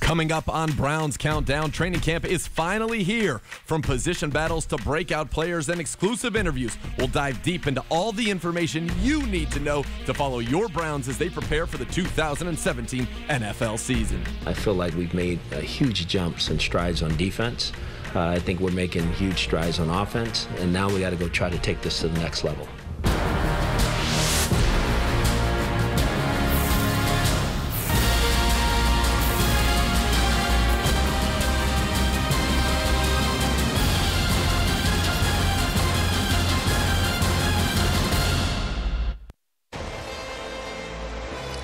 Coming up on Browns Countdown, training camp is finally here. From position battles to breakout players and exclusive interviews, we'll dive deep into all the information you need to know to follow your Browns as they prepare for the 2017 NFL season. I feel like we've made huge jumps and strides on defense. I think we're making huge strides on offense, and now we got to go try to take this to the next level.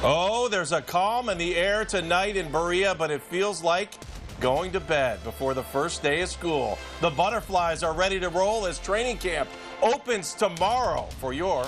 Oh, there's a calm in the air tonight in Berea, but it feels like going to bed before the first day of school. The Butterflies are ready to roll as training camp opens tomorrow for your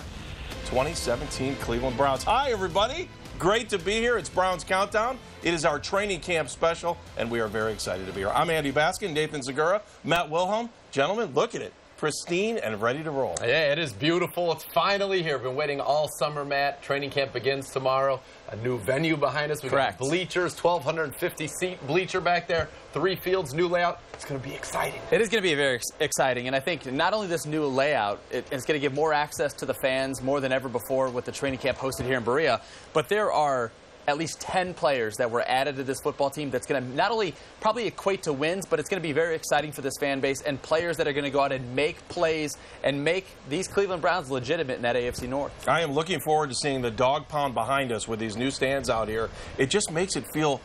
2017 Cleveland Browns. Hi, everybody. Great to be here. It's Browns Countdown. It is our training camp special, and we are very excited to be here. I'm Andy Baskin, Nathan Zegura, Matt Wilhelm. Gentlemen, look at it. Pristine and ready to roll. Yeah, it is beautiful. It's finally here. Been waiting all summer, Matt. Training camp begins tomorrow. A new venue behind us. We've got bleachers, 1,250-seat bleacher back there. 3 fields, new layout. It's going to be exciting. It is going to be very exciting, and I think not only this new layout, it's going to give more access to the fans more than ever before with the training camp hosted here in Berea, but there are at least 10 players that were added to this football team that's going to not only probably equate to wins, but it's going to be very exciting for this fan base and players that are going to go out and make plays and make these Cleveland Browns legitimate in that AFC North. I am looking forward to seeing the dog pound behind us with these new stands out here. It just makes it feel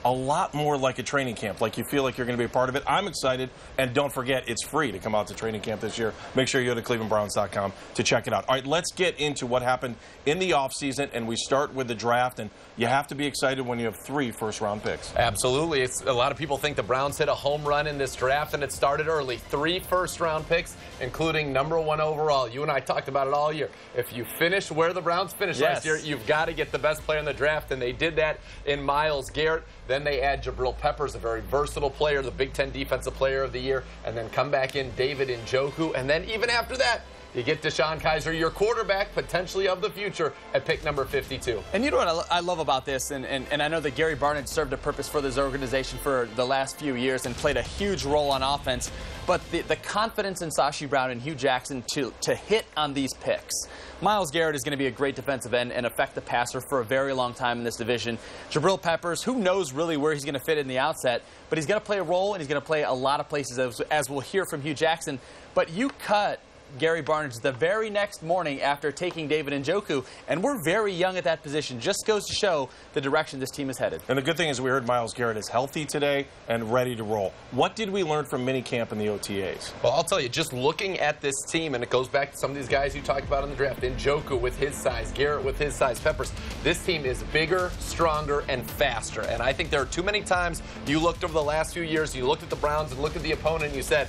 a lot more like a training camp, like you feel like you're going to be a part of it. I'm excited, and don't forget, it's free to come out to training camp this year. Make sure you go to clevelandbrowns.com to check it out. All right, let's get into what happened in the offseason, and we start with the draft, and you have to be excited when you have 3 first-round picks. Absolutely. A lot of people think the Browns hit a home run in this draft, and it started early. 3 first-round picks, including #1 overall. You and I talked about it all year. If you finish where the Browns finished last year, you've got to get the best player in the draft, and they did that in Myles Garrett. Then they add Jabril Peppers, a very versatile player, the Big Ten Defensive Player of the Year, and then come back in David Njoku. And then even after that, you get Deshaun Kaiser, your quarterback, potentially of the future, at pick number 52. And you know what I love about this, and I know that Gary Barnidge served a purpose for this organization for the last few years and played a huge role on offense, but the confidence in Sashi Brown and Hugh Jackson to hit on these picks. Myles Garrett is going to be a great defensive end and affect the passer for a very long time in this division. Jabril Peppers, who knows really where he's going to fit in the outset, but he's going to play a role, and he's going to play a lot of places, as we'll hear from Hugh Jackson. But you cut Gary Barnidge the very next morning after taking David Njoku, and we're very young at that position. Just goes to show the direction this team is headed. And the good thing is we heard Myles Garrett is healthy today and ready to roll. What did we learn from minicamp and the OTAs? Well, I'll tell you, just looking at this team, and it goes back to some of these guys you talked about in the draft, Njoku with his size, Garrett with his size, Peppers. This team is bigger, stronger, and faster. And I think there are too many times you looked over the last few years, you looked at the Browns and looked at the opponent, and you said,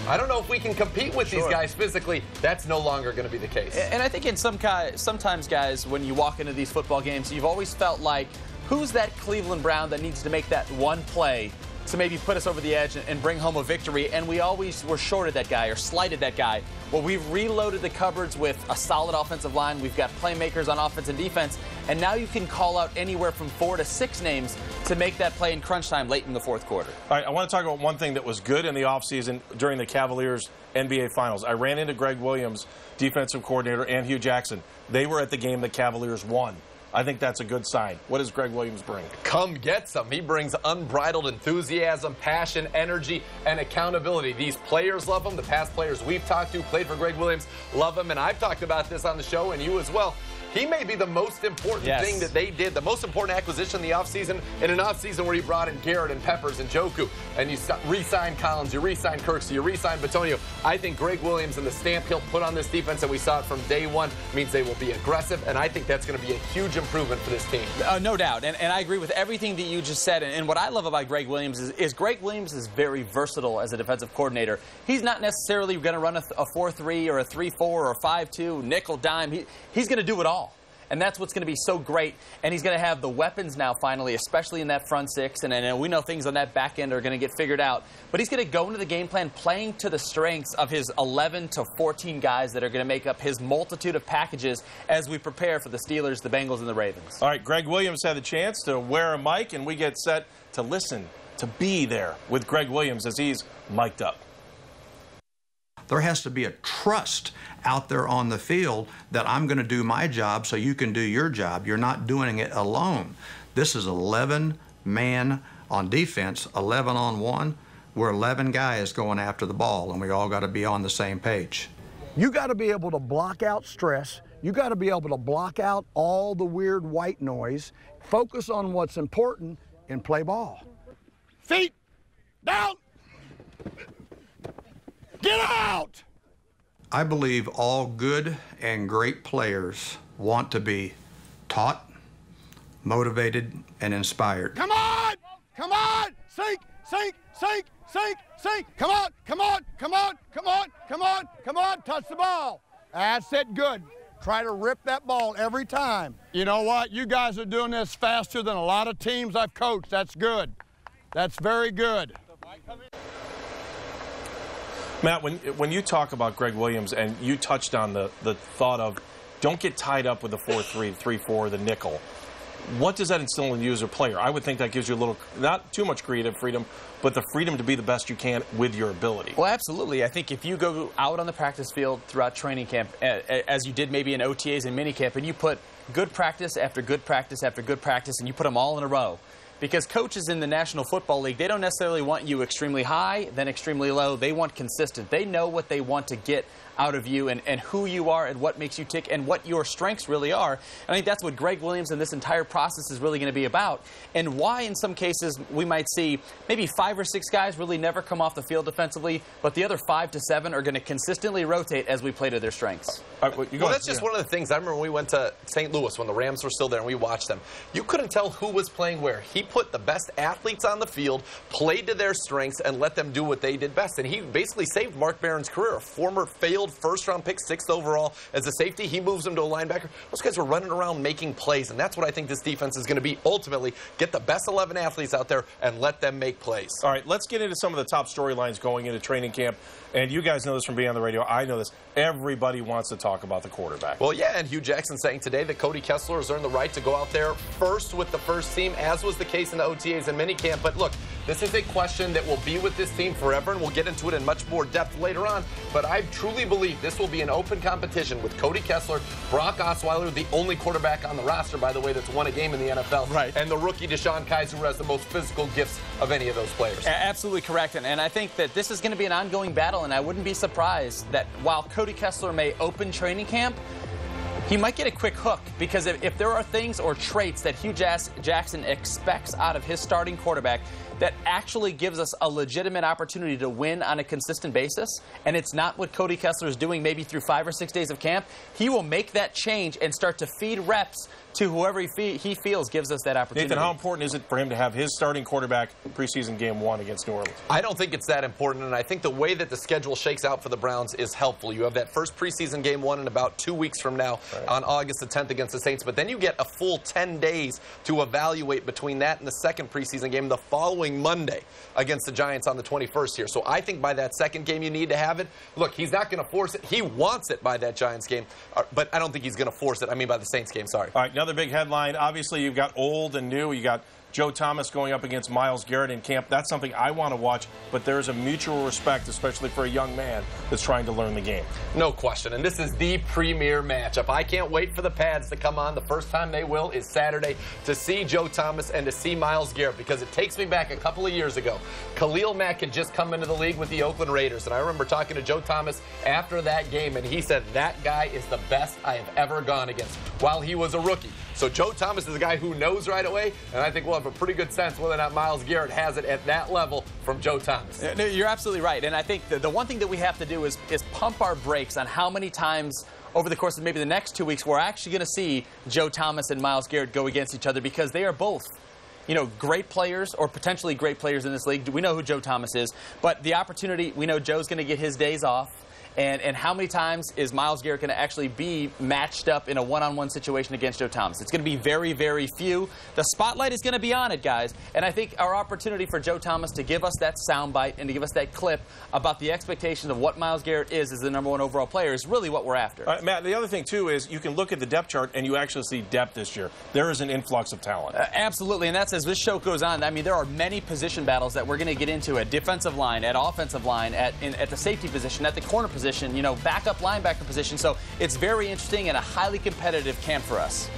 I don't know if we can compete with these guys physically. That's no longer going to be the case. And I think in sometimes, guys, when you walk into these football games, you've always felt like, who's that Cleveland Brown that needs to make that one play to maybe put us over the edge and bring home a victory? And we always were shorted that guy or slighted that guy. Well, we've reloaded the cupboards with a solid offensive line. We've got playmakers on offense and defense. And now you can call out anywhere from 4 to 6 names to make that play in crunch time late in the 4th quarter. All right, I want to talk about one thing that was good in the offseason during the Cavaliers NBA Finals. I ran into Greg Williams, defensive coordinator, and Hugh Jackson. They were at the game the Cavaliers won. I think that's a good sign. What does Greg Williams bring? Come get some. He brings unbridled enthusiasm, passion, energy, and accountability. These players love him. The past players we've talked to, played for Greg Williams, love him. And I've talked about this on the show, and you as well. He may be the most important thing that they did, the most important acquisition in the offseason, in an offseason where you brought in Garrett and Peppers and Njoku, and you re-signed Collins, you re-signed Kirksey, you re-signed Bitonio. I think Greg Williams and the stamp he'll put on this defense, and we saw it from day one, means they will be aggressive, and I think that's going to be a huge improvement for this team. No doubt, and I agree with everything that you just said, and what I love about Greg Williams is Greg Williams is very versatile as a defensive coordinator. He's not necessarily going to run a 4-3 or a 3-4 or a 5-2, nickel, dime. He's going to do it all. and that's what's going to be so great. And he's going to have the weapons now, finally, especially in that front six. And we know things on that back end are going to get figured out. But he's going to go into the game plan playing to the strengths of his 11 to 14 guys that are going to make up his multitude of packages as we prepare for the Steelers, the Bengals, and the Ravens. All right, Greg Williams had the chance to wear a mic, and we get set to listen, to be there with Greg Williams as he's mic'd up. There has to be a trust out there on the field that I'm going to do my job so you can do your job. You're not doing it alone. This is 11 man on defense, 11 on 1. We're 11 guys going after the ball, and we all got to be on the same page. You got to be able to block out stress. You got to be able to block out all the weird white noise, focus on what's important, and play ball. Feet down. Get out! I believe all good and great players want to be taught, motivated, and inspired. Come on! Come on! Sink! Sink! Sink! Sink! Sink! Come on! Come on! Come on! Come on! Come on! Come on! Touch the ball. That's it. Good. Try to rip that ball every time. You know what? You guys are doing this faster than a lot of teams I've coached. That's good. That's very good. Matt, when you talk about Greg Williams, and you touched on the thought of don't get tied up with the 4-3, 3-4, the nickel, what does that instill in you as a player? I would think that gives you a little, not too much creative freedom, but the freedom to be the best you can with your ability. Well, absolutely. I think if you go out on the practice field throughout training camp, as you did maybe in OTAs and minicamp, and you put good practice after good practice after good practice, and you put them all in a row, because coaches in the National Football League, they don't necessarily want you extremely high, then extremely low. They want consistent. They know what they want to get out of you and who you are and what makes you tick and what your strengths really are. And I think that's what Greg Williams and this entire process is really going to be about, and why in some cases we might see maybe 5 or 6 guys really never come off the field defensively, but the other 5 to 7 are going to consistently rotate as we play to their strengths. Well, that's just one of the things. I remember when we went to St. Louis when the Rams were still there and we watched them. You couldn't tell who was playing where. He put the best athletes on the field, played to their strengths, and let them do what they did best. And he basically saved Mark Barron's career, a former failed first-round pick, 6th overall as a safety. He moves him to a linebacker. Those guys were running around making plays, and that's what I think this defense is going to be ultimately. Get the best 11 athletes out there and let them make plays. All right, let's get into some of the top storylines going into training camp. And you guys know this from being on the radio. I know this. Everybody wants to talk about the quarterback. Well, yeah, and Hugh Jackson saying today that Cody Kessler has earned the right to go out there first with the first team, as was the case in the OTAs and minicamp. But look, this is a question that will be with this team forever, and we'll get into it in much more depth later on. But I truly believe this will be an open competition with Cody Kessler, Brock Osweiler, the only quarterback on the roster, by the way, that's won a game in the NFL, right, and the rookie Deshaun Kaiser, who has the most physical gifts of any of those players. Absolutely correct. And I think that this is going to be an ongoing battle, and I wouldn't be surprised that while Cody Kessler may open training camp, he might get a quick hook, because if there are things or traits that Hugh Jackson expects out of his starting quarterback that actually gives us a legitimate opportunity to win on a consistent basis, and it's not what Cody Kessler is doing maybe through 5 or 6 days of camp, he will make that change and start to feed reps to whoever he feels gives us that opportunity. Nathan, how important is it for him to have his starting quarterback preseason game 1 against New Orleans? I don't think it's that important, and I think the way that the schedule shakes out for the Browns is helpful. You have that first preseason game 1 in about 2 weeks from now, right, on August the 10th against the Saints, but then you get a full 10 days to evaluate between that and the second preseason game the following Monday against the Giants on the 21st here. So I think by that second game you need to have it. Look, he's not going to force it. He wants it by that Giants game, but I don't think he's going to force it. I mean by the Saints game, sorry. All right, another big headline. Obviously, you've got old and new. You got Joe Thomas going up against Myles Garrett in camp. That's something I want to watch, but there's a mutual respect, especially for a young man that's trying to learn the game. No question, and this is the premier matchup. I can't wait for the pads to come on. The first time they will is Saturday to see Joe Thomas and to see Myles Garrett, because it takes me back a couple of years ago. Khalil Mack had just come into the league with the Oakland Raiders, and I remember talking to Joe Thomas after that game, and he said, that guy is the best I have ever gone against while he was a rookie. So Joe Thomas is a guy who knows right away, and I think we'll have a pretty good sense whether or not Myles Garrett has it at that level from Joe Thomas. No, you're absolutely right, and I think the one thing that we have to do is pump our brakes on how many times over the course of maybe the next 2 weeks we're actually going to see Joe Thomas and Myles Garrett go against each other, because they are both, you know, great players or potentially great players in this league. We know who Joe Thomas is, but the opportunity, we know Joe's going to get his days off. And how many times is Myles Garrett going to actually be matched up in a one-on-one situation against Joe Thomas? It's going to be very, very few. The spotlight is going to be on it, guys. And I think our opportunity for Joe Thomas to give us that soundbite and to give us that clip about the expectations of what Myles Garrett is as the #1 overall player is really what we're after. Matt, the other thing, too, is you can look at the depth chart and you actually see depth this year. There is an influx of talent. Absolutely, and that's as this show goes on. I mean, there are many position battles that we're going to get into at defensive line, at offensive line, at the safety position, at the corner position, you know, backup linebacker position. So it's very interesting and a highly competitive camp for us.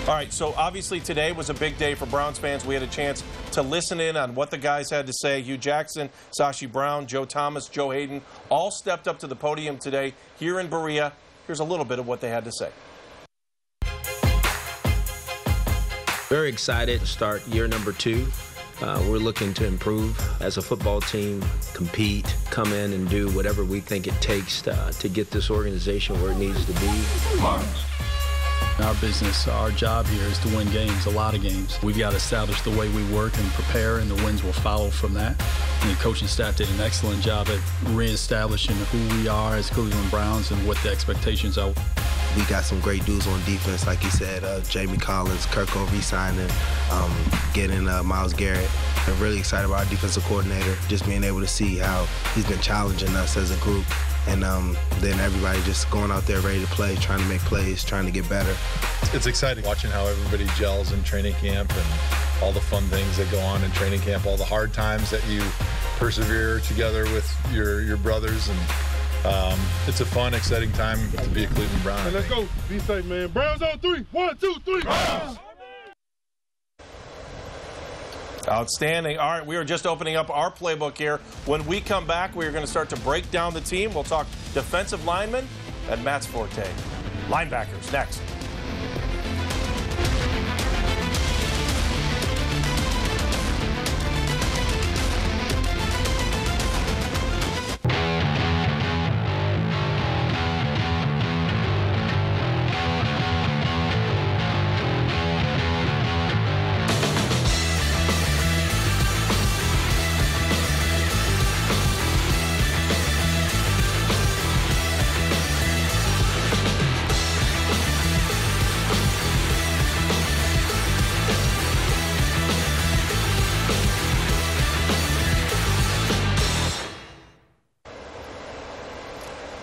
All right, so obviously today was a big day for Browns fans. We had a chance to listen in on what the guys had to say. Hugh Jackson, Sashi Brown, Joe Thomas, Joe Hayden all stepped up to the podium today here in Berea. Here's a little bit of what they had to say. Very excited to start year number 2. We're looking to improve as a football team, compete, come in and do whatever we think it takes to get this organization where it needs to be. Our business, our job here is to win games, a lot of games. We've got to establish the way we work and prepare, and the wins will follow from that. And the coaching staff did an excellent job at reestablishing who we are as Cleveland Browns and what the expectations are. We got some great dudes on defense, like you said, Jamie Collins, Kirko re-signing, getting Myles Garrett. I'm really excited about our defensive coordinator, just being able to see how he's been challenging us as a group. And then everybody just going out there ready to play, trying to make plays, trying to get better. It's exciting watching how everybody gels in training camp and all the fun things that go on in training camp, all the hard times that you persevere together with your brothers. And it's a fun, exciting time to be a Cleveland Brown. Hey, let's go. Be safe, man. Browns on 3. 1, 2, 3. Browns! Outstanding. All right, we are just opening up our playbook here. When we come back, we are going to start to break down the team. We'll talk defensive linemen and Matt's forte. Linebackers next.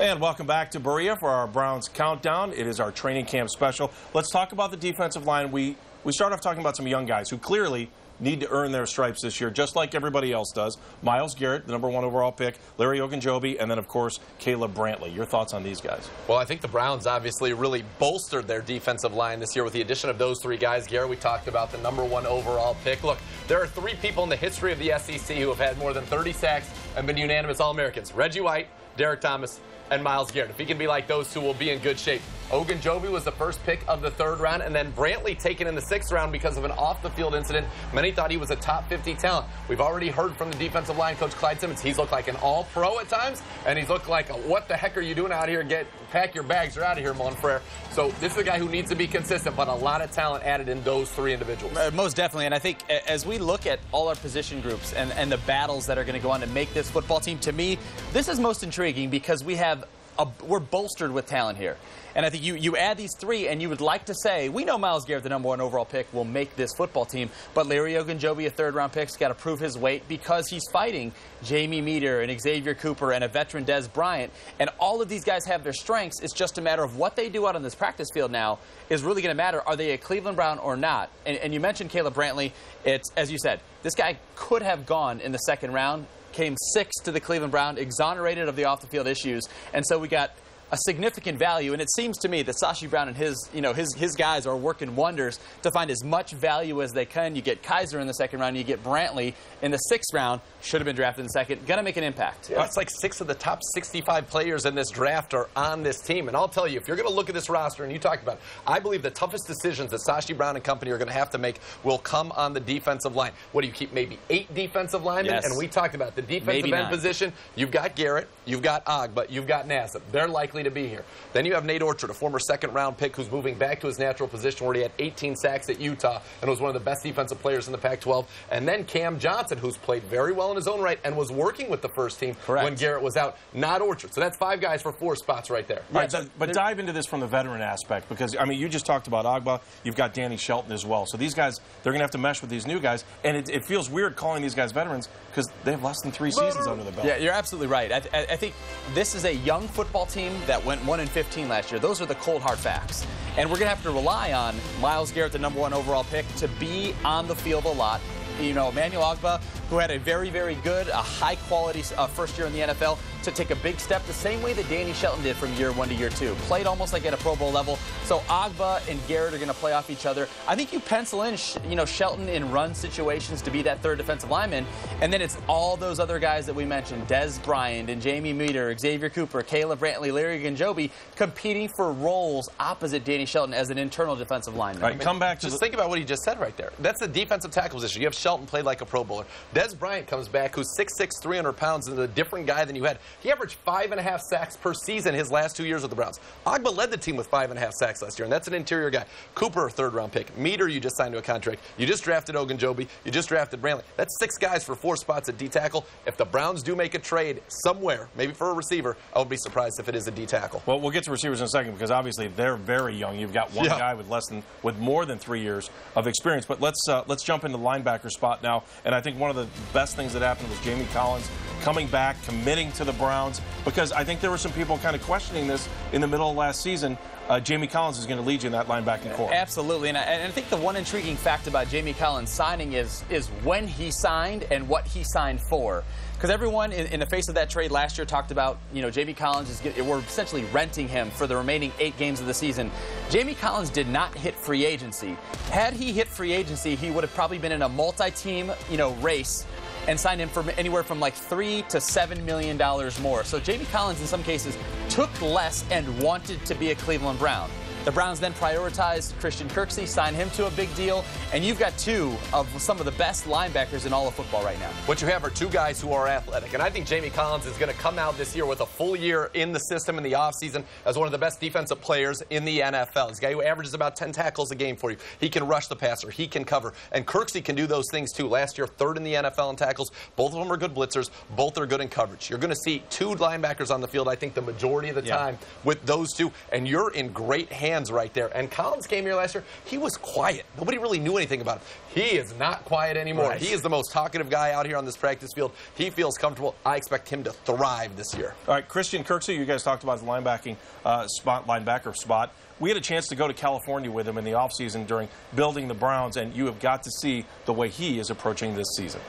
And welcome back to Berea for our Browns Countdown. It is our training camp special. Let's talk about the defensive line. We start off talking about some young guys who clearly need to earn their stripes this year, just like everybody else does. Myles Garrett, the #1 overall pick, Larry Ogunjobi, and then, of course, Caleb Brantley. Your thoughts on these guys? Well, I think the Browns obviously really bolstered their defensive line this year with the addition of those 3 guys. Garrett, we talked about the #1 overall pick. Look, there are 3 people in the history of the SEC who have had more than 30 sacks and been unanimous All-Americans. Reggie White, Derek Thomas, and Myles Garrett. If he can be like those 2, we'll be in good shape. Ogunjobi was the first pick of the 3rd round, and then Brantley taken in the 6th round because of an off-the-field incident. Many thought he was a top 50 talent. We've already heard from the defensive line coach Clyde Simmons. He's looked like an all-pro at times, and he's looked like, what the heck are you doing out here? Pack your bags, you're out of here, Monfrere. So this is a guy who needs to be consistent, but a lot of talent added in those 3 individuals. Most definitely, and I think as we look at all our position groups and the battles that are going to go on to make this football team, to me, this is most intriguing because we're bolstered with talent here. And I think you add these 3, and you would like to say, we know Myles Garrett, the #1 overall pick, will make this football team, but Larry Ogunjobi, a 3rd-round pick, has got to prove his weight because he's fighting Jamie Meter and Xavier Cooper and a veteran Des Bryant. And all of these guys have their strengths. It's just a matter of what they do out on this practice field now is really going to matter. Are they a Cleveland Brown or not? And you mentioned Caleb Brantley. It's, as you said, this guy could have gone in the 2nd round. Came 6th to the Cleveland Browns, exonerated of the off-the-field issues, and so we got a significant value. And it seems to me that Sashi Brown and his guys are working wonders to find as much value as they can. You get Kaiser in the 2nd round, you get Brantley in the 6th round. Should have been drafted in 2nd. Going to make an impact. Yeah, it's like 6 of the top 65 players in this draft are on this team. And I'll tell you, if you're going to look at this roster, and you talked about it, I believe the toughest decisions that Sashi Brown and company are going to have to make will come on the defensive line. What do you keep? Maybe 8 defensive linemen? Yes. And we talked about the defensive end position. You've got Garrett, you've got Ogba, you've got Nassib. They're likely likely to be here. Then you have Nate Orchard, a former second-round pick who's moving back to his natural position where he had 18 sacks at Utah and was one of the best defensive players in the Pac-12. And then Cam Johnson, who's played very well in his own right and was working with the first team when Garrett was out. Not Orchard. So that's 5 guys for 4 spots right there. Right, but dive into this from the veteran aspect, because, I mean, you just talked about Agba. You've got Danny Shelton as well. So these guys, they're going to have to mesh with these new guys. And it feels weird calling these guys veterans because they have less than 3 seasons under the belt. Yeah, you're absolutely right. I think this is a young football team that went 1-15 last year. Those are the cold, hard facts. And we're going to have to rely on Myles Garrett, the #1 overall pick, to be on the field a lot. You know, Emmanuel Agba, who had a very, very good, high-quality first year in the NFL, to take a big step the same way that Danny Shelton did from year 1 to year 2. Played almost like at a Pro Bowl level. So Agba and Garrett are going to play off each other. I think you pencil in, Shelton in run situations to be that third defensive lineman, and then it's all those other guys that we mentioned, Dez Bryant and Jamie Meter, Xavier Cooper, Caleb Brantley, Larry Gunjobi, competing for roles opposite Danny Shelton as an internal defensive lineman. All right, come back to think about what he just said right there. That's the defensive tackle position. You have Shelton played like a Pro Bowler. Dez Bryant comes back, who's 6'6", 300 pounds, and a different guy than you had. He averaged 5.5 sacks per season his last 2 years with the Browns. Agba led the team with 5.5 sacks last year, and that's an interior guy. Cooper, 3rd-round pick. Meter, you just signed to a contract. You just drafted Ogunjobi. You just drafted Brantley. That's 6 guys for 4 spots at D-tackle. If the Browns do make a trade somewhere, maybe for a receiver, I would be surprised if it is a D-tackle. Well, we'll get to receivers in a second because obviously they're very young. You've got one guy with more than 3 years of experience. But let's jump into the linebacker spot now. And I think one of the best things that happened was Jamie Collins coming back, committing to the Browns, because I think there were some people kind of questioning this in the middle of last season. Jamie Collins is going to lead you in that linebacking core. Absolutely, and I think the one intriguing fact about Jamie Collins signing is when he signed and what he signed for. Because everyone in the face of that trade last year talked about, Jamie Collins we're essentially renting him for the remaining 8 games of the season. Jamie Collins did not hit free agency. Had he hit free agency, he would have probably been in a multi-team, race and signed him for anywhere from like $3 to $7 million more. So Jamie Collins, in some cases, took less and wanted to be a Cleveland Brown. The Browns then prioritized Christian Kirksey, signed him to a big deal, and you've got 2 of some of the best linebackers in all of football right now. What you have are 2 guys who are athletic, and I think Jamie Collins is going to come out this year with a full year in the system in the offseason as one of the best defensive players in the NFL. He's a guy who averages about 10 tackles a game for you. He can rush the passer. He can cover. And Kirksey can do those things too. Last year, 3rd in the NFL in tackles. Both of them are good blitzers. Both are good in coverage. You're going to see 2 linebackers on the field, I think, the majority of the time with those 2, and you're in great hands right there. And Collins came here last year. He was quiet. Nobody really knew anything about him. He is not quiet anymore. Right. He is the most talkative guy out here on this practice field. He feels comfortable. I expect him to thrive this year. All right, Christian Kirksey, you guys talked about the linebacker spot. We had a chance to go to California with him in the offseason during building the Browns, and you have got to see the way he is approaching this season.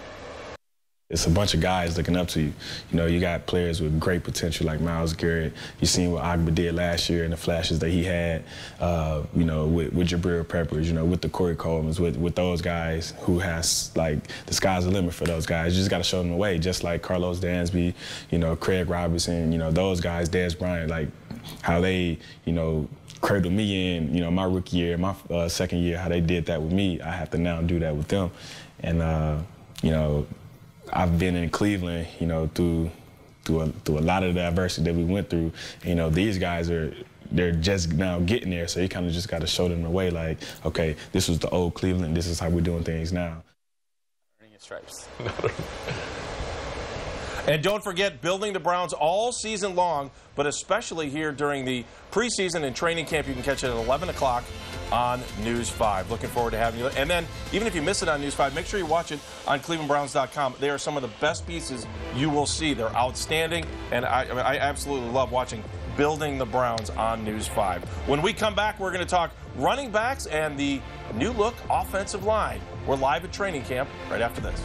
It's a bunch of guys looking up to you. You got players with great potential like Myles Garrett. You've seen what Agba did last year and the flashes that he had, with Jabril Peppers, with the Corey Colemans, with those guys who has, like, the sky's the limit for those guys. You just got to show them the way, just like Carlos Dansby, Craig Robinson, those guys, Dez Bryant, like how they, cradled me in, my rookie year, my second year, how they did that with me. I have to now do that with them. And, I've been in Cleveland, through a lot of the adversity that we went through. These guys they're just now getting there, so you kind of just got to show them the way, like, okay, this was the old Cleveland, this is how we're doing things now. Earning his stripes. And don't forget, building the Browns all season long, but especially here during the preseason and training camp. You can catch it at 11 o'clock on News 5. Looking forward to having you. And then, even if you miss it on News 5, make sure you watch it on clevelandbrowns.com. They are some of the best pieces you will see. They're outstanding, and I absolutely love watching Building the Browns on News 5. When we come back, we're going to talk running backs and the new-look offensive line. We're live at training camp right after this.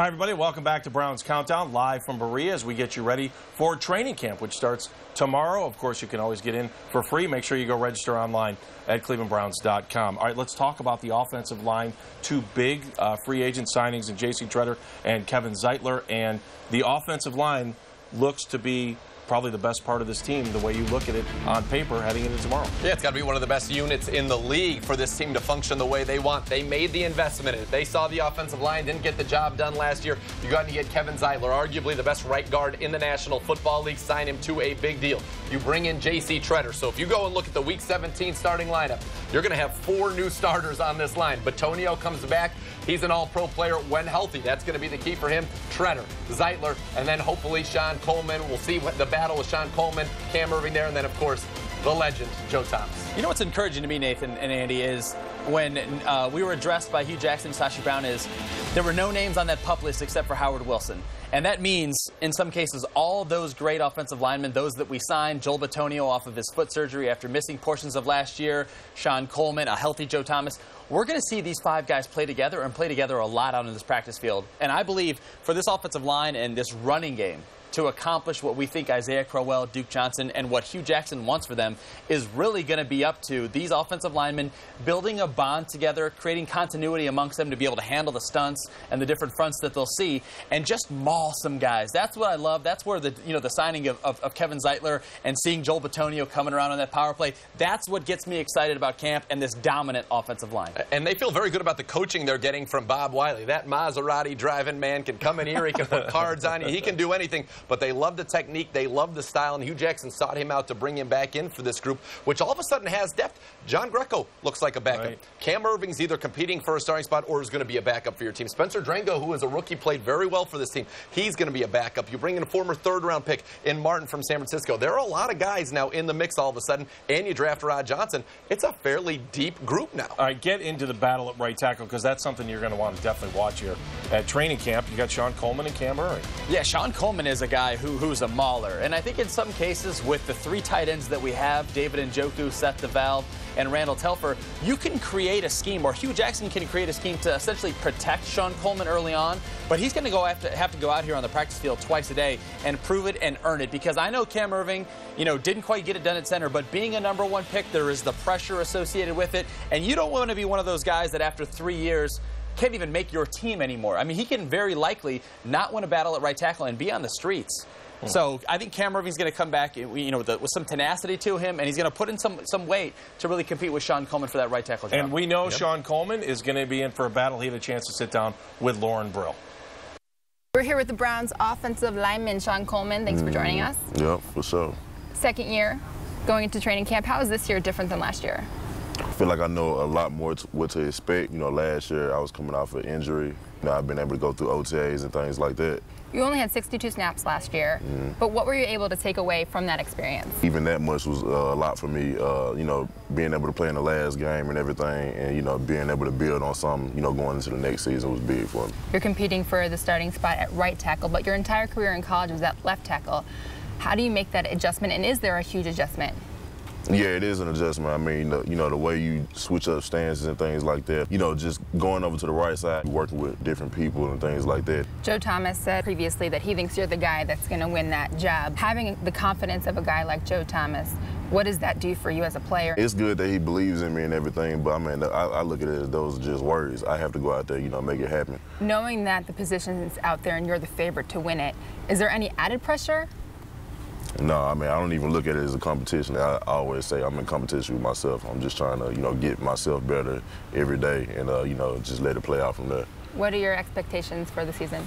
Hi, everybody. Welcome back to Browns Countdown, live from Berea as we get you ready for training camp, which starts tomorrow. Of course, you can always get in for free. Make sure you go register online at clevelandbrowns.com. All right, let's talk about the offensive line. Two big free agent signings in J.C. Tretter and Kevin Zeitler. And the offensive line looks to be probably the best part of this team, the way you look at it on paper heading into tomorrow. Yeah, it's got to be one of the best units in the league for this team to function the way they want. They made the investment in it. They saw the offensive line didn't get the job done last year. You got to get Kevin Zeitler, arguably the best right guard in the National Football League, sign him to a big deal. You bring in J.C. Tretter. So if you go and look at the Week 17 starting lineup, you're going to have 4 new starters on this line. Batonio comes back. He's an all-pro player when healthy. That's going to be the key for him. Tretter, Zeitler, and then hopefully Sean Coleman. We'll see what the battle with Sean Coleman, Cam Irving there, and then, of course, the legend, Joe Thomas. You know what's encouraging to me, Nathan and Andy, is when we were addressed by Hugh Jackson and Sashi Brown is there were no names on that PUP list except for Howard Wilson. And that means, in some cases, all those great offensive linemen, those that we signed, Joel Batonio off of his foot surgery after missing portions of last year, Sean Coleman, a healthy Joe Thomas, we're going to see these 5 guys play together and play together a lot out in this practice field. And I believe for this offensive line and this running game, to accomplish what we think Isaiah Crowell, Duke Johnson, and what Hugh Jackson wants for them is really going to be up to these offensive linemen building a bond together, creating continuity amongst them to be able to handle the stunts and the different fronts that they'll see, and just maul some guys. That's what I love. That's where the signing of Kevin Zeitler and seeing Joel Batonio coming around on that power play, that's what gets me excited about camp and this dominant offensive line. And they feel very good about the coaching they're getting from Bob Wiley. That Maserati driving man can come in here, he can put cards on you, he can do anything. But they love the technique, they love the style, and Hugh Jackson sought him out to bring him back in for this group, which all of a sudden has depth. John Greco looks like a backup. Right. Cam Irving's either competing for a starting spot or is going to be a backup for your team. Spencer Drango, who is a rookie, played very well for this team. He's going to be a backup. You bring in a former third-round pick in Martin from San Francisco. There are a lot of guys now in the mix all of a sudden, and you draft Rod Johnson. It's a fairly deep group now. All right, get into the battle at right tackle because that's something you're going to want to definitely watch here at training camp. You got Sean Coleman and Cam Irving. Yeah, Sean Coleman is a guy who's a mauler. And I think in some cases with the 3 tight ends that we have, David Njoku, Seth DeValve, and Randall Telfer, you can create a scheme, or Hugh Jackson can create a scheme to essentially protect Sean Coleman early on, but he's going to have to go out here on the practice field twice a day and prove it and earn it, because I know Cam Irving, didn't quite get it done at center, but being a #1 pick, there is the pressure associated with it, and you don't want to be one of those guys that after 3 years can't even make your team anymore. I mean, he can very likely not win a battle at right tackle and be on the streets. So I think Cam Irving's going to come back, with some tenacity to him, and he's going to put in some weight to really compete with Sean Coleman for that right tackle job. And we know Sean Coleman is going to be in for a battle. He had a chance to sit down with Lauren Brill. We're here with the Browns offensive lineman, Sean Coleman. Thanks for joining us. Yeah, for sure. Second year going into training camp. How is this year different than last year? I feel like I know a lot more what to expect. Last year I was coming off an injury. I've been able to go through OTAs and things like that. You only had 62 snaps last year, but what were you able to take away from that experience? Even that much was a lot for me, being able to play in the last game and everything, and, being able to build on something, going into the next season was big for me. You're competing for the starting spot at right tackle, but your entire career in college was at left tackle. How do you make that adjustment, and is there a huge adjustment? Yeah, it is an adjustment. I mean, the way you switch up stances and things like that, just going over to the right side, working with different people and things like that. Joe Thomas said previously that he thinks you're the guy that's going to win that job. Having the confidence of a guy like Joe Thomas, what does that do for you as a player? It's good that he believes in me and everything, but I mean, I look at it as those are just words. I have to go out there, make it happen. Knowing that the position is out there and you're the favorite to win it, is there any added pressure? No, I mean, I don't even look at it as a competition. I always say I'm in competition with myself. I'm just trying to, get myself better every day and, just let it play out from there. What are your expectations for the season?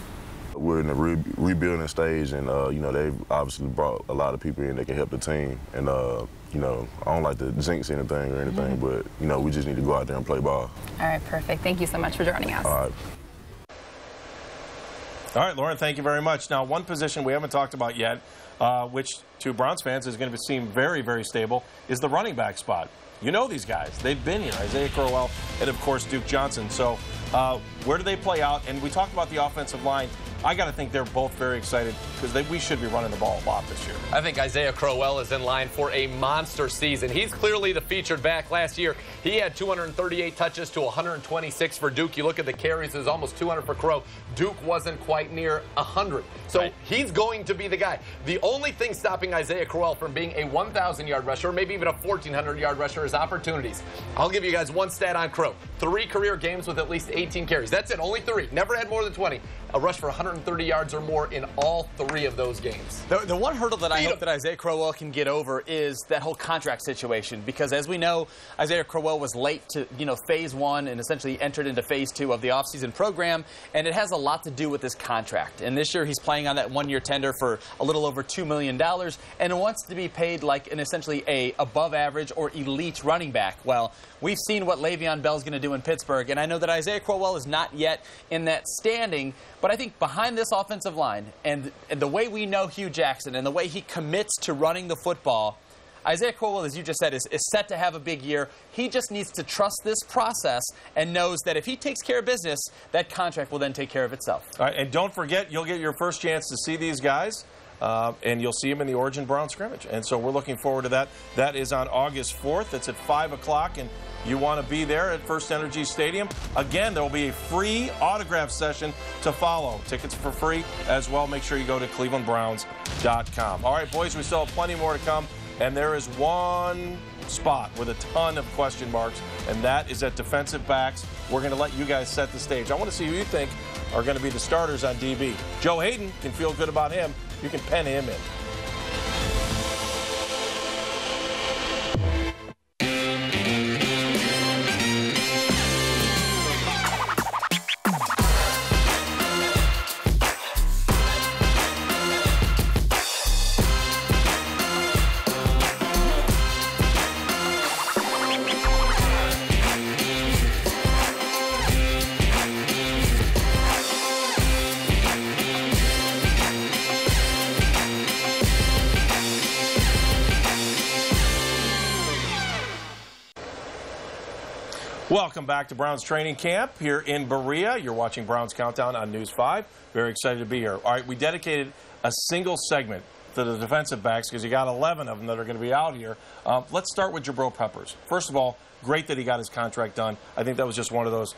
We're in the rebuilding stage, and, they've obviously brought a lot of people in that can help the team. And, I don't like to jinx anything or anything, but, we just need to go out there and play ball. All right, perfect. Thank you so much for joining us. All right. All right, Lauren, thank you very much. Now, one position we haven't talked about yet, which to Browns fans is going to seem very, very stable, is the running back spot. You know these guys. They've been here, Isaiah Crowell and, of course, Duke Johnson. So where do they play out? And we talked about the offensive line. I got to think they're both very excited because we should be running the ball a lot this year. I think Isaiah Crowell is in line for a monster season. He's clearly the featured back. Last year, he had 238 touches to 126 for Duke. You look at the carries, it was almost 200 for Crow. Duke wasn't quite near 100. So he's going to be the guy. The only thing stopping Isaiah Crowell from being a 1,000-yard rusher, or maybe even a 1,400-yard rusher, is opportunities. I'll give you guys one stat on Crow. 3 career games with at least 18 carries. That's it, only 3. Never had more than 20. A rush for 130 yards or more in all 3 of those games. The one hurdle that I hope that Isaiah Crowell can get over is that whole contract situation, because as we know, Isaiah Crowell was late to phase 1 and essentially entered into phase 2 of the offseason program, and it has a lot to do with his contract. And this year he's playing on that 1-year tender for a little over $2 million and wants to be paid like an essentially a above average or elite running back. Well, we've seen what Le'Veon Bell's going to do in Pittsburgh, and I know that Isaiah Crowell is not yet in that standing, but I think behind this offensive line and the way we know Hugh Jackson and the way he commits to running the football, Isaiah Crowell, as you just said, is set to have a big year. He just needs to trust this process and knows that if he takes care of business, that contract will then take care of itself. All right, and don't forget, you'll get your first chance to see these guys, and you'll see them in the Origin Brown scrimmage. And so we're looking forward to that. That is on August 4th. It's at 5 o'clock, and you want to be there at First Energy Stadium. Again, there will be a free autograph session to follow. Tickets for free as well. Make sure you go to clevelandbrowns.com. All right, boys, we still have plenty more to come. And there is one spot with a ton of question marks, and that is at defensive backs. We're going to let you guys set the stage. I want to see who you think are going to be the starters on DB. Joe Hayden can feel good about him. You can pen him in. Welcome back to Browns training camp here in Berea. You're watching Browns Countdown on News 5. Very excited to be here. All right, we dedicated a single segment to the defensive backs because you got 11 of them that are going to be out here. Let's start with Jabril Peppers. First of all, great that he got his contract done. I think that was just one of those,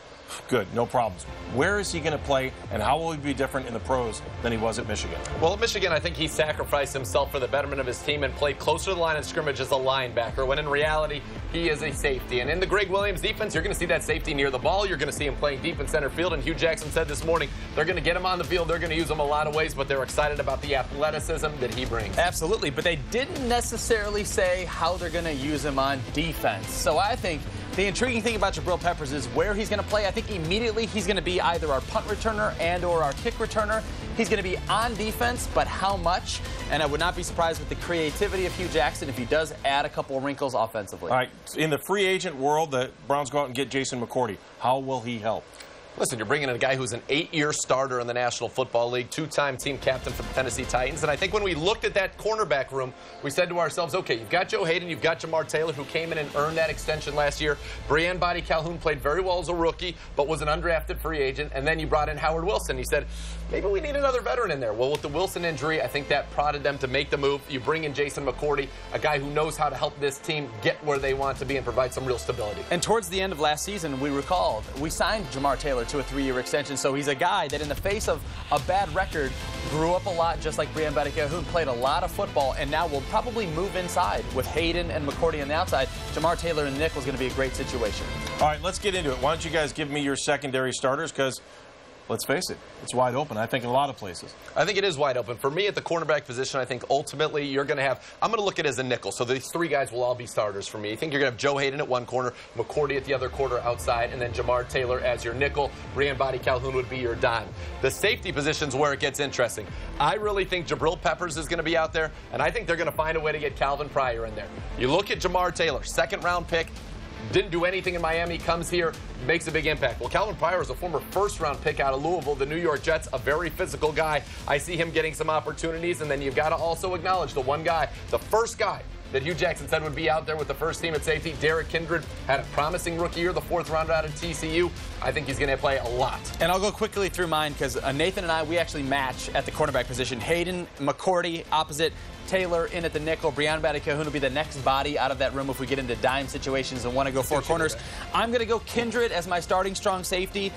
good, no problems. Where is he going to play, and how will he be different in the pros than he was at Michigan? Well, at Michigan, I think he sacrificed himself for the betterment of his team and played closer to the line of scrimmage as a linebacker, when in reality, he is a safety. And in the Greg Williams defense, you're going to see that safety near the ball. You're going to see him playing deep in center field. And Hugh Jackson said this morning, they're going to get him on the field. They're going to use him a lot of ways, but they're excited about the athleticism that he brings. Absolutely, but they didn't necessarily say how they're going to use him on defense. So I think the intriguing thing about Jabril Peppers is where he's going to play. I think immediately he's going to be either our punt returner and or our kick returner. He's going to be on defense, but how much? And I would not be surprised with the creativity of Hugh Jackson if he does add a couple of wrinkles offensively. All right, in the free agent world, the Browns go out and get Jason McCourty. How will he help? Listen, you're bringing in a guy who's an 8-year starter in the National Football League, 2-time team captain for the Tennessee Titans. And I think when we looked at that cornerback room, we said to ourselves, okay, you've got Joe Hayden, you've got Jamar Taylor, who came in and earned that extension last year. Breanne Body Calhoun played very well as a rookie, but was an undrafted free agent. And then you brought in Howard Wilson. He said, maybe we need another veteran in there. Well, with the Wilson injury, I think that prodded them to make the move. You bring in Jason McCourty, a guy who knows how to help this team get where they want to be and provide some real stability. And towards the end of last season, we recalled, we signed Jamar Taylor to a 3-year extension. So he's a guy that in the face of a bad record grew up a lot, just like Breanne Body Calhoun, played a lot of football, and now will probably move inside with Hayden and McCourty on the outside. Jamar Taylor and nickel is going to be a great situation. All right, let's get into it. Why don't you guys give me your secondary starters, because let's face it, it's wide open, I think, in a lot of places. I think it is wide open. For me, at the cornerback position, I think ultimately you're going to have, I'm going to look at it as a nickel. So these 3 guys will all be starters for me. I think you're going to have Joe Hayden at one corner, McCourty at the other corner outside, and then Jamar Taylor as your nickel. Breanne Body Calhoun would be your dime. The safety position's where it gets interesting. I really think Jabril Peppers is going to be out there, and I think they're going to find a way to get Calvin Pryor in there. You look at Jamar Taylor, 2nd-round pick, didn't do anything in Miami, comes here, makes a big impact. Well, Calvin Pryor is a former 1st-round pick out of Louisville, the New York Jets, a very physical guy. I see him getting some opportunities, and then you've got to also acknowledge the one guy, the first guy that Hugh Jackson said would be out there with the first team at safety. Derek Kindred had a promising rookie year, the 4th rounder out of TCU. I think he's going to play a lot. And I'll go quickly through mine because Nathan and I, we actually match at the cornerback position. Hayden McCourty opposite Taylor in at the nickel. Breon Calhoun will be the next body out of that room if we get into dime situations and want to go 4 corners. I'm going to go Kindred as my starting strong safety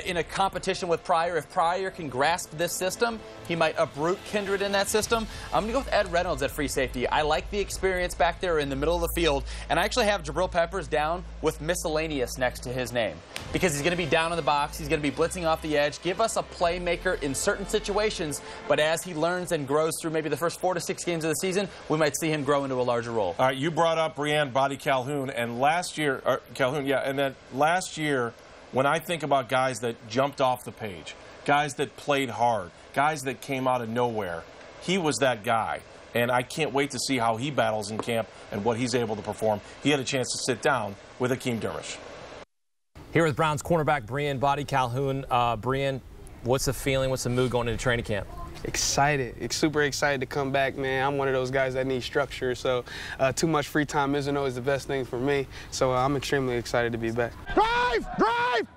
in a competition with Pryor. If Pryor can grasp this system, he might uproot Kindred in that system. I'm going to go with Ed Reynolds at free safety. I like the experience back there in the middle of the field, and I actually have Jabril Peppers down with miscellaneous next to his name because he's going to be down in the box. He's going to be blitzing off the edge. Give us a playmaker in certain situations, but as he learns and grows through maybe the first 4 to 6 games of the season, we might see him grow into a larger role. All right, you brought up Breon Calhoun, and last year, and then last year, when I think about guys that jumped off the page, guys that played hard, guys that came out of nowhere, he was that guy. And I can't wait to see how he battles in camp and what he's able to perform. He had a chance to sit down with Akeem Dermish. Here with Browns cornerback Breon Calhoun. Breon, what's the feeling, what's the mood going into training camp? Excited, super excited to come back, man. I'm one of those guys that need structure, so too much free time isn't always the best thing for me. So I'm extremely excited to be back. Drive!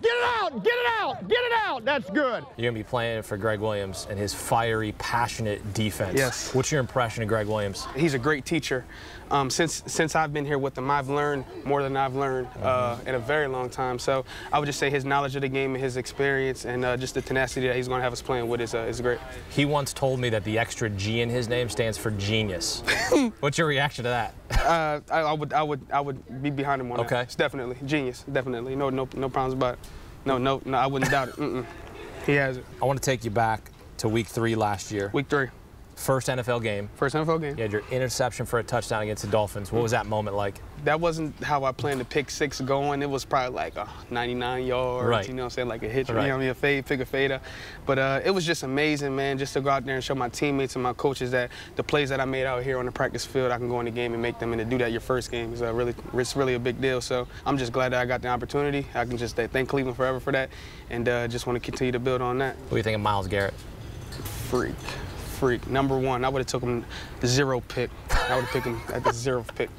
Get it out! Get it out! Get it out! That's good. You're going to be playing for Greg Williams and his fiery, passionate defense. Yes. What's your impression of Greg Williams? He's a great teacher. Since I've been here with him, I've learned more than I've learned in a very long time. So I would just say his knowledge of the game and his experience and just the tenacity that he's going to have us playing with is great. He once told me that the extra G in his name stands for genius. What's your reaction to that? I would be behind him on that. It's definitely genius. Definitely, no problems about it. No, I wouldn't doubt it. He has it. I want to take you back to week 3 last year. Week 3. First NFL game. First NFL game. You had your interception for a touchdown against the Dolphins. What was that moment like? That wasn't how I planned the pick 6 going. It was probably like 99 yards, right. You know what I'm saying, like a hitch, right. You know what I mean, a fade, pick a fader. But it was just amazing, man, just to go out there and show my teammates and my coaches that the plays that I made out here on the practice field, I can go in the game and make them, and to do that your first game is it's really a big deal. So I'm just glad that I got the opportunity. I can just thank Cleveland forever for that, and just want to continue to build on that. What do you think of Myles Garrett? Freak. Number 1. I would have took him 0 pick. I would have picked him at the 0th pick.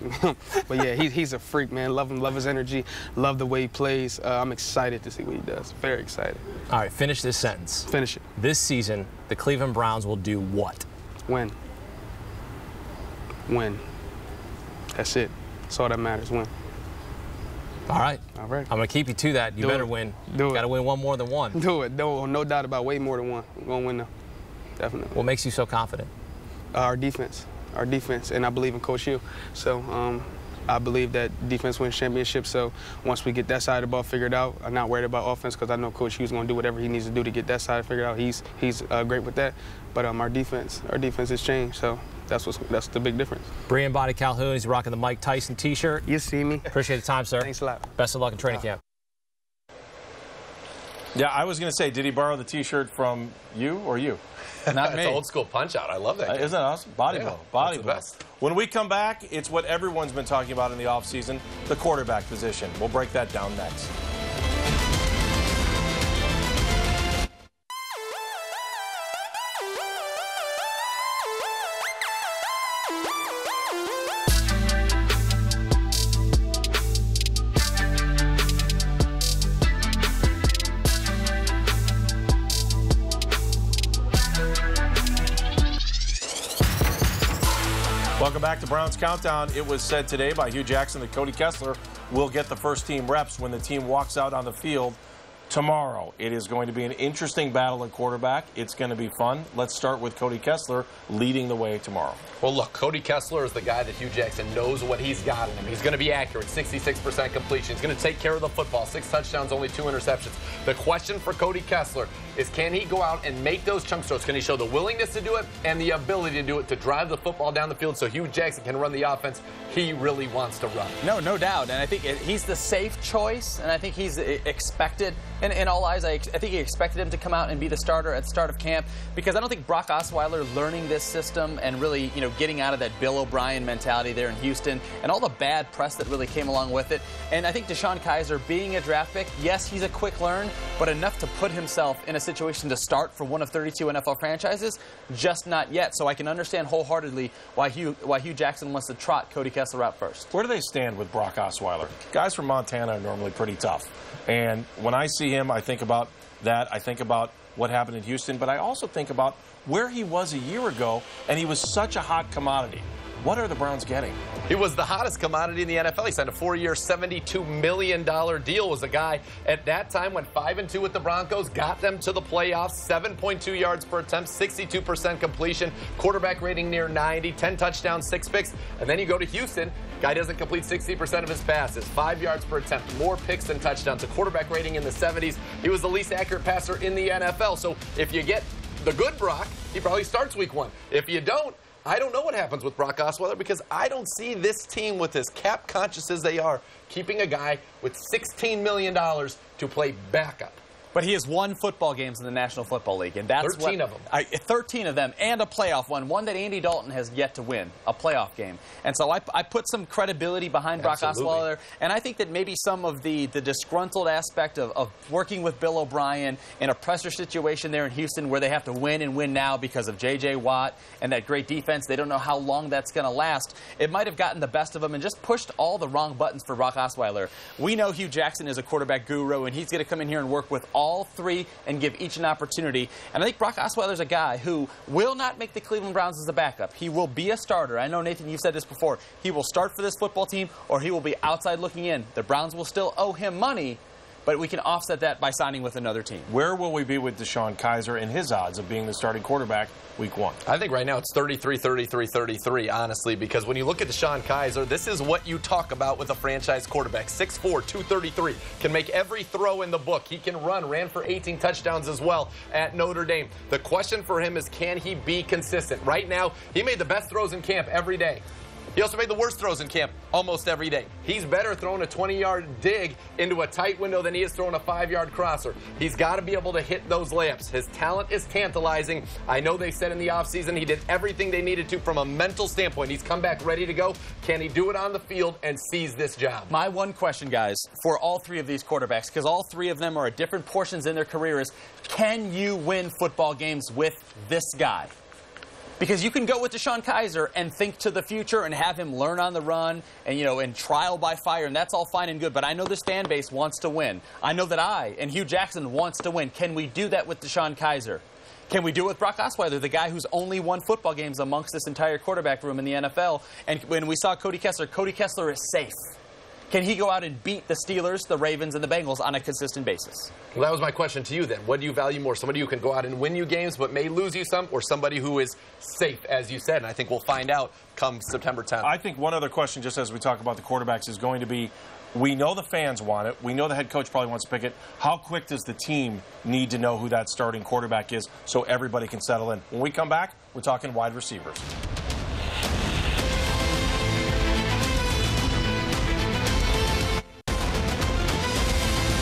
But yeah, he's a freak, man. Love him, love his energy, love the way he plays. I'm excited to see what he does. Very excited. All right, finish this sentence. Finish it. This season, the Cleveland Browns will do what? Win. That's it. That's all that matters. Win. All right. All right. I'm going to keep you to that. You better win. Do it. You got to win one more than one. Do it. No doubt about way more than one. We're going to win, though. Definitely. What makes you so confident? Our defense, and I believe in Coach Hugh. So I believe that defense wins championships. So once we get that side of the ball figured out, I'm not worried about offense because I know Coach Hugh's going to do whatever he needs to do to get that side figured out. He's great with that. But our defense has changed. So that's the big difference. Breon Calhoun, he's rocking the Mike Tyson T-shirt. You see me. Appreciate the time, sir. Thanks a lot. Best of luck in training camp. Yeah, I was going to say, did he borrow the T-shirt from you or you? Not me. It's old school Punch-Out. I love that. Isn't that awesome? Body blow. Body blow. Best. When we come back, it's what everyone's been talking about in the offseason, the quarterback position. We'll break that down next. Welcome back to Browns Countdown. It was said today by Hugh Jackson that Cody Kessler will get the first team reps when the team walks out on the field tomorrow. It is going to be an interesting battle at quarterback. It's going to be fun. Let's start with Cody Kessler leading the way tomorrow. Well, look, Cody Kessler is the guy that Hugh Jackson knows what he's got in him. He's going to be accurate, 66% completion. He's going to take care of the football, 6 touchdowns, only 2 interceptions. The question for Cody Kessler is, can he go out and make those chunk throws? Can he show the willingness to do it and the ability to do it, to drive the football down the field so Hugh Jackson can run the offense he really wants to run? No doubt. And I think he's the safe choice, and I think he's expected And in all eyes, I think he expected him to come out and be the starter at the start of camp, because I don't think Brock Osweiler learning this system and really, getting out of that Bill O'Brien mentality there in Houston and all the bad press that really came along with it. And I think DeShone Kizer being a draft pick, yes, he's a quick learn, but enough to put himself in a situation to start for one of 32 NFL franchises, just not yet. So I can understand wholeheartedly why Hugh Jackson wants to trot Cody Kessler out first. Where do they stand with Brock Osweiler? Guys from Montana are normally pretty tough. And when I see him, I think about that. I think about what happened in Houston, but I also think about where he was a year ago, and he was such a hot commodity. What are the Browns getting? He was the hottest commodity in the NFL. He signed a 4-year, $72 million deal. Was a guy at that time went 5-2 with the Broncos, got them to the playoffs, 7.2 yards per attempt, 62% completion, quarterback rating near 90, 10 touchdowns, 6 picks. And then you go to Houston, guy doesn't complete 60% of his passes, 5 yards per attempt, more picks than touchdowns, a quarterback rating in the 70s. He was the least accurate passer in the NFL. So if you get the good Brock, he probably starts week 1. If you don't, I don't know what happens with Brock Osweiler, because I don't see this team, with as cap conscious as they are, keeping a guy with $16 million to play backup. But he has won football games in the National Football League, and that's 13 of them. 13 of them, and a playoff one that Andy Dalton has yet to win, a playoff game. And so I put some credibility behind Brock Osweiler, and I think that maybe some of the disgruntled aspect of working with Bill O'Brien in a pressure situation there in Houston where they have to win and win now because of J.J. Watt and that great defense, they don't know how long that's going to last. It might have gotten the best of them and just pushed all the wrong buttons for Brock Osweiler. We know Hugh Jackson is a quarterback guru, and he's going to come in here and work with all 3 and give each an opportunity. And I think Brock Osweiler's a guy who will not make the Cleveland Browns as a backup. He will be a starter. I know, Nathan, you've said this before. He will start for this football team, or he will be outside looking in. The Browns will still owe him money, but we can offset that by signing with another team. Where will we be with DeShone Kizer and his odds of being the starting quarterback week 1? I think right now it's 33, 33, 33, honestly, because when you look at DeShone Kizer, this is what you talk about with a franchise quarterback. 6'4", 233, can make every throw in the book. He can run, ran for 18 touchdowns as well at Notre Dame. The question for him is, can he be consistent? Right now, he made the best throws in camp every day. He also made the worst throws in camp almost every day. He's better throwing a 20-yard dig into a tight window than he is throwing a 5-yard crosser. He's got to be able to hit those layups. His talent is tantalizing. I know they said in the offseason he did everything they needed to from a mental standpoint. He's come back ready to go. Can he do it on the field and seize this job? My one question, guys, for all 3 of these quarterbacks, because all 3 of them are at different portions in their career, is can you win football games with this guy? Because you can go with DeShone Kizer and think to the future and have him learn on the run and, and trial by fire, and that's all fine and good. But I know this fan base wants to win. I know that I and Hugh Jackson wants to win. Can we do that with DeShone Kizer? Can we do it with Brock Osweiler, the guy who's only won football games amongst this entire quarterback room in the NFL? And when we saw Cody Kessler is safe. Can he go out and beat the Steelers, the Ravens, and the Bengals on a consistent basis? Well, that was my question to you then. What do you value more? Somebody who can go out and win you games but may lose you some, or somebody who is safe, as you said? And I think we'll find out come September 10th. I think one other question, just as we talk about the quarterbacks, is going to be, we know the fans want it. We know the head coach probably wants to pick it. How quick does the team need to know who that starting quarterback is so everybody can settle in? When we come back, we're talking wide receivers.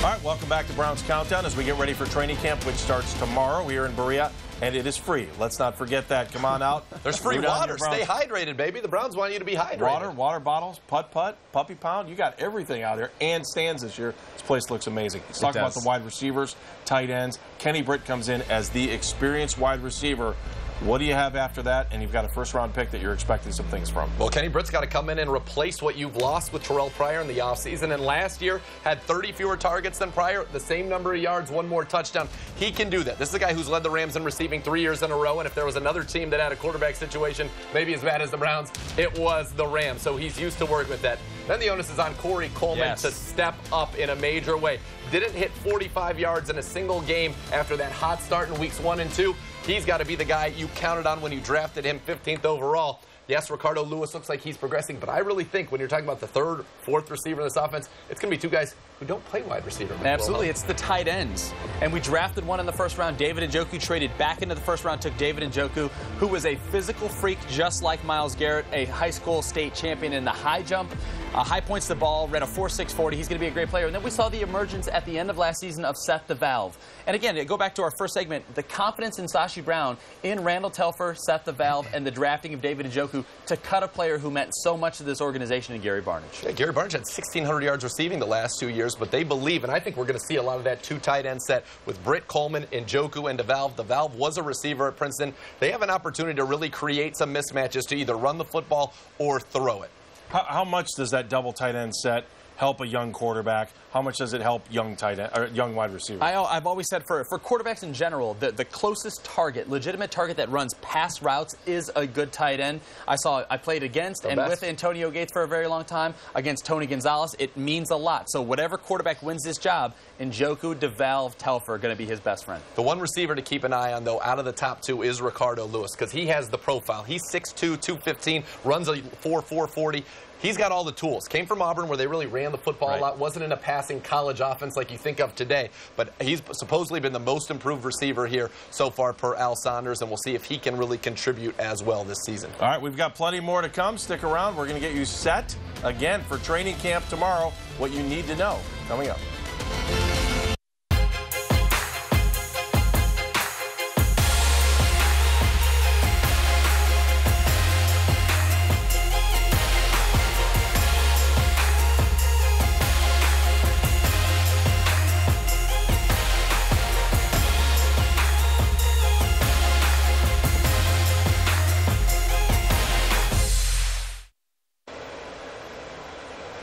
All right, welcome back to Browns Countdown as we get ready for training camp, which starts tomorrow here in Berea, and it is free. Let's not forget that. Come on out. There's free water. Stay hydrated, baby. The Browns want you to be hydrated. Water bottles, putt-putt, puppy pound. You got everything out there, and stands this year. This place looks amazing. Let's talk about the wide receivers, tight ends. Kenny Britt comes in as the experienced wide receiver. What do you have after that? And you've got a first-round pick that you're expecting some things from. Well, Kenny Britt's got to come in and replace what you've lost with Terrell Pryor in the offseason. And last year had 30 fewer targets than Pryor, the same number of yards, 1 more touchdown. He can do that. This is a guy who's led the Rams in receiving 3 years in a row. And if there was another team that had a quarterback situation maybe as bad as the Browns, it was the Rams. So he's used to work with that. Then the onus is on Corey Coleman to step up in a major way. Didn't hit 45 yards in a single game after that hot start in weeks 1 and 2. He's got to be the guy you counted on when you drafted him 15th overall. Yes, Ricardo Lewis looks like he's progressing, but I really think when you're talking about the third, fourth receiver in this offense, it's going to be two guys who don't play wide receiver. Absolutely, it's the tight ends. And we drafted one in the first round. David Njoku traded back into the first round, took David Njoku, who was a physical freak just like Myles Garrett, a high school state champion in the high jump, high points to the ball, ran a 4.6 40. He's going to be a great player. And then we saw the emergence at the end of last season of Seth the Valve. And again, go back to our first segment, the confidence in Sashi Brown, in Randall Telfer, Seth the Valve, and the drafting of David Njoku to cut a player who meant so much to this organization in Gary Barnidge. Yeah, Gary Barnidge had 1,600 yards receiving the last 2 years, but they believe, and I think we're going to see a lot of that two tight end set with Britt Coleman, Njoku, and DeValve. DeValve was a receiver at Princeton. They have an opportunity to really create some mismatches to either run the football or throw it. How much does that double tight end set help a young quarterback? How much does it help young tight end or young wide receiver? I've always said for quarterbacks in general, the closest target, legitimate target that runs pass routes is a good tight end. I played against and with Antonio Gates for a very long time, against Tony Gonzalez. It means a lot. So whatever quarterback wins this job, Njoku, DeValve, Telfer are going to be his best friend. The one receiver to keep an eye on, though, out of the top two is Ricardo Lewis, because he has the profile. He's 6'2", 215, runs a 4.4 40. He's got all the tools. Came from Auburn, where they really ran the football a lot. Wasn't in a passing college offense like you think of today. But he's supposedly been the most improved receiver here so far per Al Saunders, and we'll see if he can really contribute as well this season. All right, we've got plenty more to come. Stick around. We're going to get you set again for training camp tomorrow. What you need to know coming up.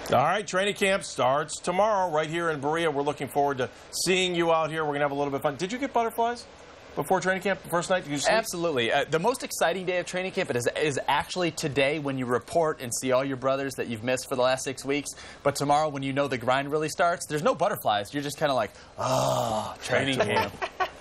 All right, training camp starts tomorrow right here in Berea. We're looking forward to seeing you out here. We're going to have a little bit of fun. Did you get butterflies before training camp, the first night? Did you sleep? Absolutely. The most exciting day of training camp is actually today when you report and see all your brothers that you've missed for the last 6 weeks. But tomorrow when you know the grind really starts, there's no butterflies. You're just kind of like, oh, training camp.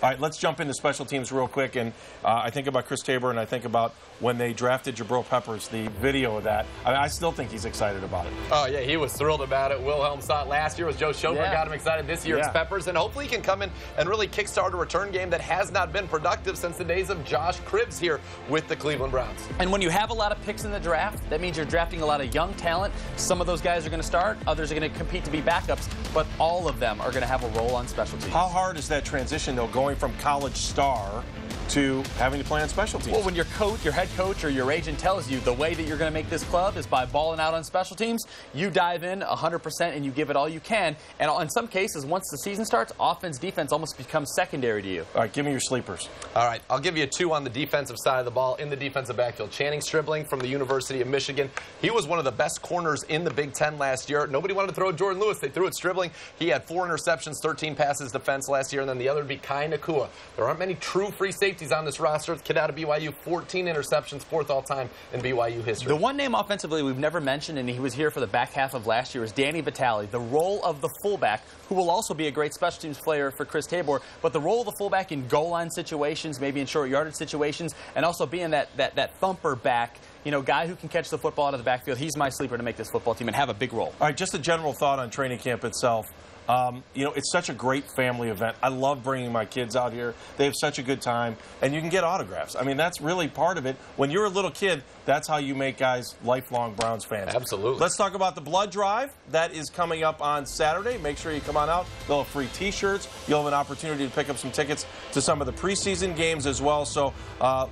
All right, let's jump into special teams real quick. And I think about Chris Tabor, and I think about when they drafted Jabril Peppers, the video of that. I still think he's excited about it. Oh, yeah, he was thrilled about it. Wilhelm saw it last year. Was Joe Schober got him excited. This year it's Peppers. And hopefully he can come in and really kickstart a return game that has not been productive since the days of Josh Cribbs here with the Cleveland Browns. And when you have a lot of picks in the draft, that means you're drafting a lot of young talent. Some of those guys are going to start. Others are going to compete to be backups. But all of them are going to have a role on special teams. How hard is that transition, though, going from college star to having to play on special teams? Well, when your head coach or your agent tells you the way that you're going to make this club is by balling out on special teams, you dive in 100% and you give it all you can. And in some cases, once the season starts, offense, defense almost becomes secondary to you. All right, give me your sleepers. All right, I'll give you two on the defensive side of the ball in the defensive backfield. Channing Stribling from the University of Michigan. He was one of the best corners in the Big Ten last year. Nobody wanted to throw at Jordan Lewis. They threw at Stribling. He had 4 interceptions, 13 passes defense last year, and then the other would be Kai Nakua. There aren't many true free safeties on this roster. The kid out of BYU, 14 interceptions, 4th all-time in BYU history. The one name offensively we've never mentioned, and he was here for the back half of last year, is Danny Vitale, the role of the fullback, who will also be a great special teams player for Chris Tabor, but the role of the fullback in goal line situations, maybe in short yardage situations, and also being that thumper back, you know, guy who can catch the football out of the backfield. He's my sleeper to make this football team and have a big role. All right, just a general thought on training camp itself. You know, it's such a great family event. I love bringing my kids out here. They have such a good time, and you can get autographs. I mean, that's really part of it. When you're a little kid, that's how you make guys lifelong Browns fans. Absolutely. Let's talk about the blood drive. That is coming up on Saturday. Make sure you come on out. They'll have free T-shirts. You'll have an opportunity to pick up some tickets to some of the preseason games as well. So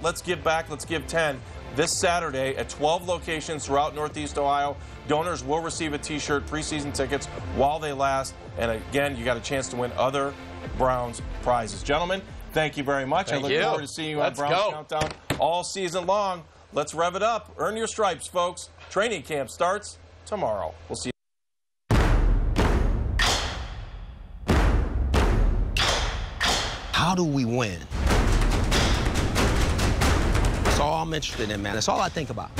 let's give back. Let's give 10. This Saturday at 12 locations throughout Northeast Ohio. Donors will receive a T-shirt, preseason tickets while they last. And again, you got a chance to win other Browns prizes. Gentlemen, thank you very much. I look forward to seeing you on Browns Countdown all season long. Let's rev it up. Earn your stripes, folks. Training camp starts tomorrow. We'll see you. How do we win? That's all I'm interested in, man. That's all I think about.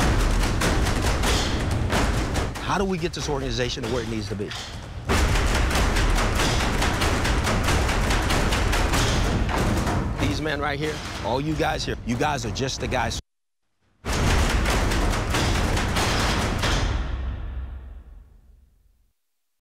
How do we get this organization to where it needs to be? These men right here, all you guys here, you guys are just the guys.